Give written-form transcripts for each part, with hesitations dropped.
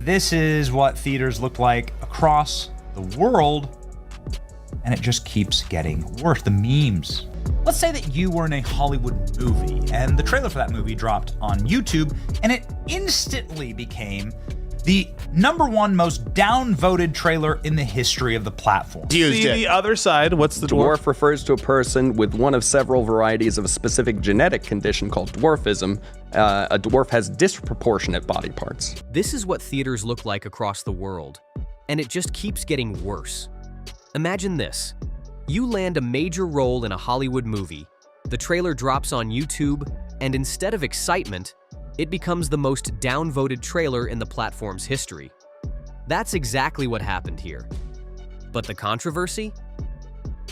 This is what theaters look like across the world, and it just keeps getting worse. The memes. Let's say that you were in a Hollywood movie, and the trailer for that movie dropped on YouTube, and it instantly became the #1 most downvoted trailer in the history of the platform. See the other side. What's the dwarf? Dwarf refers to a person with one of several varieties of a specific genetic condition called dwarfism. A dwarf has disproportionate body parts. This is what theaters look like across the world, and it just keeps getting worse. Imagine this. You land a major role in a Hollywood movie, the trailer drops on YouTube, and instead of excitement, it becomes the most downvoted trailer in the platform's history. That's exactly what happened here. But the controversy?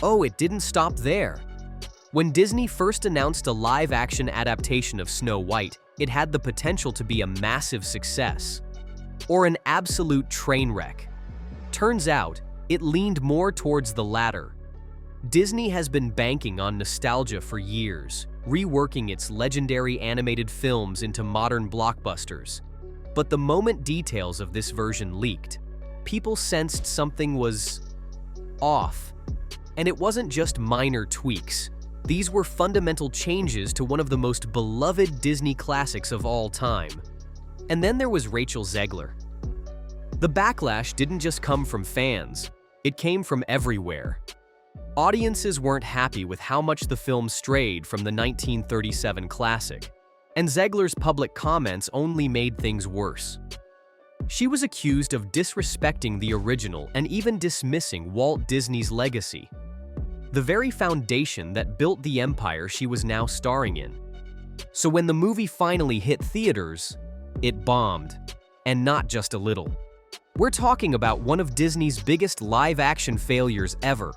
Oh, it didn't stop there. When Disney first announced a live-action adaptation of Snow White, it had the potential to be a massive success, or an absolute train wreck. Turns out, it leaned more towards the latter. Disney has been banking on nostalgia for years, reworking its legendary animated films into modern blockbusters. But the moment details of this version leaked, people sensed something was off. And it wasn't just minor tweaks. These were fundamental changes to one of the most beloved Disney classics of all time. And then there was Rachel Zegler. The backlash didn't just come from fans, it came from everywhere. Audiences weren't happy with how much the film strayed from the 1937 classic, and Zegler's public comments only made things worse. She was accused of disrespecting the original and even dismissing Walt Disney's legacy, the very foundation that built the empire she was now starring in. So when the movie finally hit theaters, it bombed, and not just a little. We're talking about one of Disney's biggest live-action failures ever.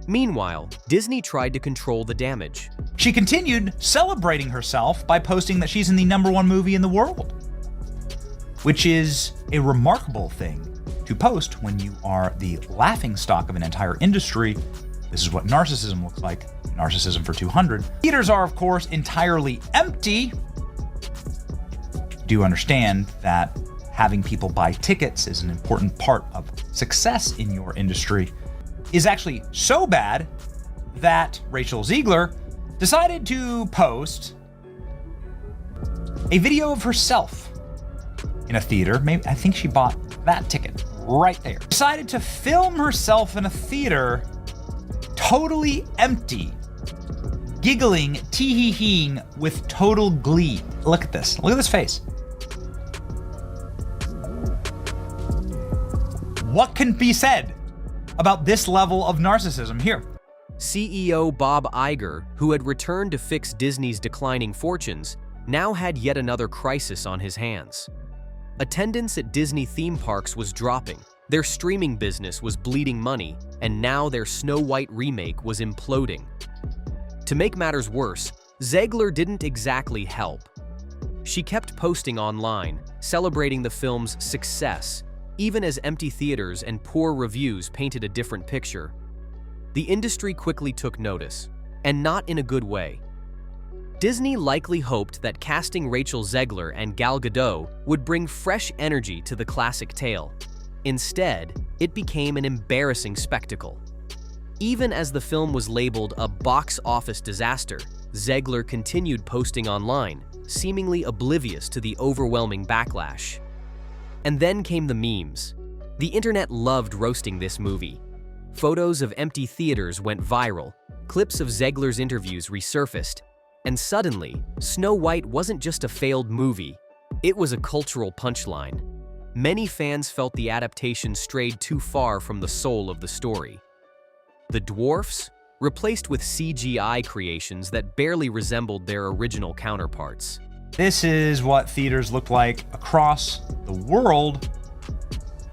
Meanwhile, Disney tried to control the damage. She continued celebrating herself by posting that she's in the #1 movie in the world, which is a remarkable thing to post when you are the laughingstock of an entire industry. This is what narcissism looks like. Narcissism for 200. Theaters are, of course, entirely empty. Do understand that having people buy tickets is an important part of success in your industry, is actually so bad that Rachel Zegler decided to post a video of herself in a theater. Maybe, I think she bought that ticket right there. Decided to film herself in a theater totally empty, giggling, tee-hee-heeing with total glee. Look at this. Look at this face. What can be said about this level of narcissism here? CEO Bob Iger, who had returned to fix Disney's declining fortunes, now had yet another crisis on his hands. Attendance at Disney theme parks was dropping, their streaming business was bleeding money, and now their Snow White remake was imploding. To make matters worse, Zegler didn't exactly help. She kept posting online, celebrating the film's success, even as empty theaters and poor reviews painted a different picture. The industry quickly took notice, and not in a good way. Disney likely hoped that casting Rachel Zegler and Gal Gadot would bring fresh energy to the classic tale. Instead, it became an embarrassing spectacle. Even as the film was labeled a box office disaster, Zegler continued posting online, seemingly oblivious to the overwhelming backlash. And then came the memes. The internet loved roasting this movie. Photos of empty theaters went viral, clips of Zegler's interviews resurfaced, and suddenly, Snow White wasn't just a failed movie, it was a cultural punchline. Many fans felt the adaptation strayed too far from the soul of the story. The dwarfs, replaced with CGI creations that barely resembled their original counterparts. This is what theaters look like across the world,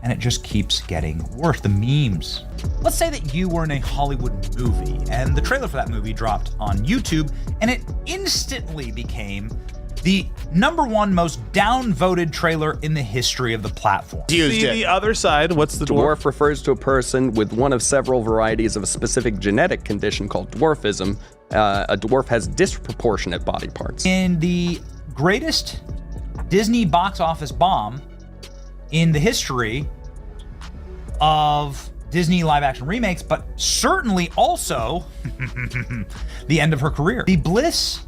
and it just keeps getting worse. The memes. Let's say that you were in a Hollywood movie, and the trailer for that movie dropped on YouTube, and it instantly became the #1 most downvoted trailer in the history of the platform. See the other side. What's the dwarf? Dwarf refers to a person with one of several varieties of a specific genetic condition called dwarfism. A dwarf has disproportionate body parts. In the greatest Disney box office bomb in the history of Disney live-action remakes, but certainly also the end of her career. The bliss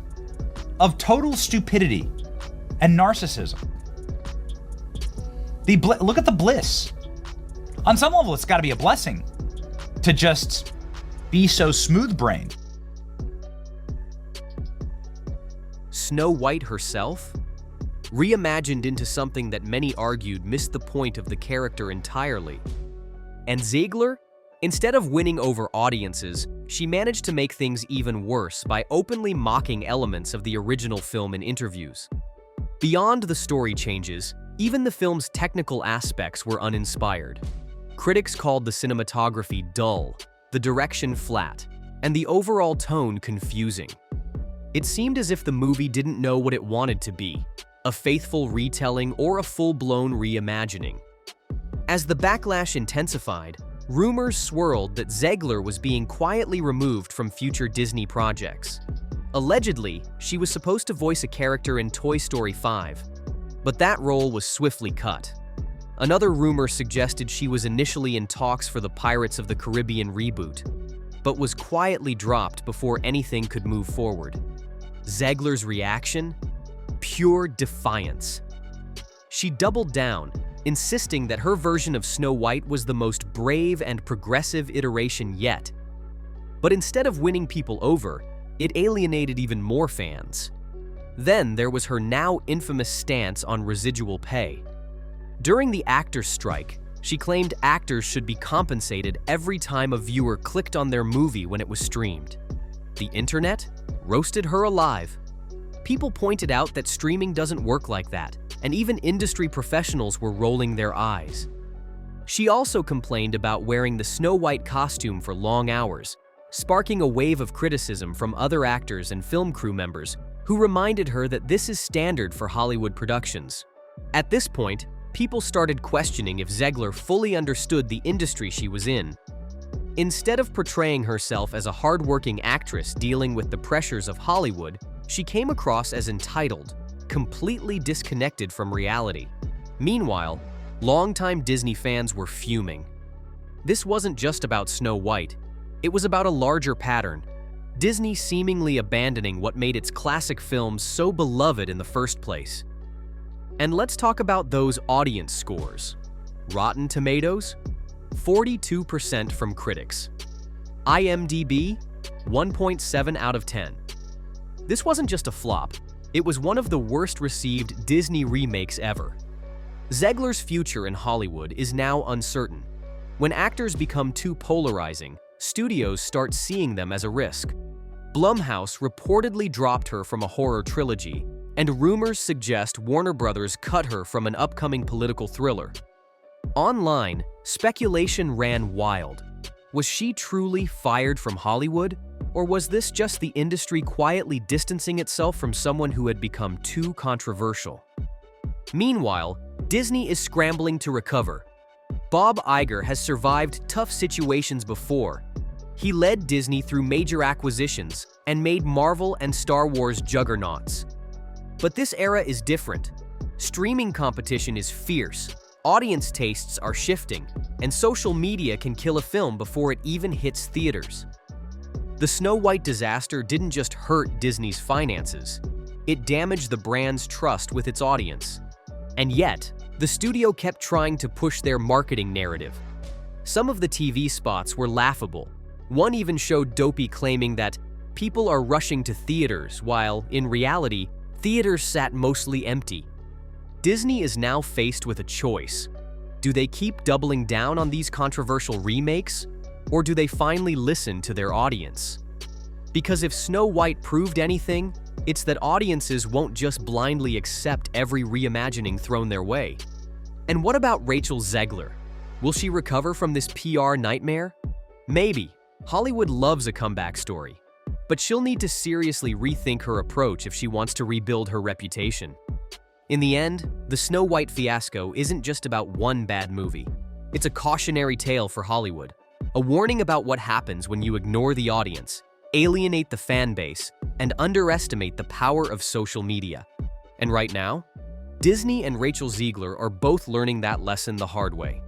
of total stupidity and narcissism. Look at the bliss. On some level, it's got to be a blessing to just be so smooth-brained. Snow White herself? Reimagined into something that many argued missed the point of the character entirely. And Zegler? Instead of winning over audiences, she managed to make things even worse by openly mocking elements of the original film in interviews. Beyond the story changes, even the film's technical aspects were uninspired. Critics called the cinematography dull, the direction flat, and the overall tone confusing. It seemed as if the movie didn't know what it wanted to be, a faithful retelling or a full-blown reimagining. As the backlash intensified, rumors swirled that Zegler was being quietly removed from future Disney projects. Allegedly, she was supposed to voice a character in Toy Story 5, but that role was swiftly cut. Another rumor suggested she was initially in talks for the Pirates of the Caribbean reboot, but was quietly dropped before anything could move forward. Zegler's reaction? Pure defiance. She doubled down, insisting that her version of Snow White was the most brave and progressive iteration yet. But instead of winning people over, it alienated even more fans. Then there was her now infamous stance on residual pay. During the actors' strike, she claimed actors should be compensated every time a viewer clicked on their movie when it was streamed. The internet roasted her alive. People pointed out that streaming doesn't work like that, and even industry professionals were rolling their eyes. She also complained about wearing the Snow White costume for long hours, sparking a wave of criticism from other actors and film crew members who reminded her that this is standard for Hollywood productions. At this point, people started questioning if Zegler fully understood the industry she was in. Instead of portraying herself as a hardworking actress dealing with the pressures of Hollywood, she came across as entitled, completely disconnected from reality. Meanwhile, longtime Disney fans were fuming. This wasn't just about Snow White. It was about a larger pattern, Disney seemingly abandoning what made its classic films so beloved in the first place. And let's talk about those audience scores. Rotten Tomatoes? 42% from critics. IMDb? 1.7 out of 10. This wasn't just a flop, it was one of the worst received Disney remakes ever. Zegler's future in Hollywood is now uncertain. When actors become too polarizing, studios start seeing them as a risk. Blumhouse reportedly dropped her from a horror trilogy, and rumors suggest Warner Brothers cut her from an upcoming political thriller. Online, speculation ran wild. Was she truly fired from Hollywood? Or was this just the industry quietly distancing itself from someone who had become too controversial? Meanwhile, Disney is scrambling to recover. Bob Iger has survived tough situations before. He led Disney through major acquisitions and made Marvel and Star Wars juggernauts. But this era is different. Streaming competition is fierce, audience tastes are shifting, and social media can kill a film before it even hits theaters. The Snow White disaster didn't just hurt Disney's finances, it damaged the brand's trust with its audience. And yet, the studio kept trying to push their marketing narrative. Some of the TV spots were laughable. One even showed Dopey claiming that people are rushing to theaters, while, in reality, theaters sat mostly empty. Disney is now faced with a choice. Do they keep doubling down on these controversial remakes, or do they finally listen to their audience? Because if Snow White proved anything, it's that audiences won't just blindly accept every reimagining thrown their way. And what about Rachel Zegler? Will she recover from this PR nightmare? Maybe. Hollywood loves a comeback story, but she'll need to seriously rethink her approach if she wants to rebuild her reputation. In the end, the Snow White fiasco isn't just about one bad movie. It's a cautionary tale for Hollywood, a warning about what happens when you ignore the audience, alienate the fan base, and underestimate the power of social media. And right now, Disney and Rachel Zegler are both learning that lesson the hard way.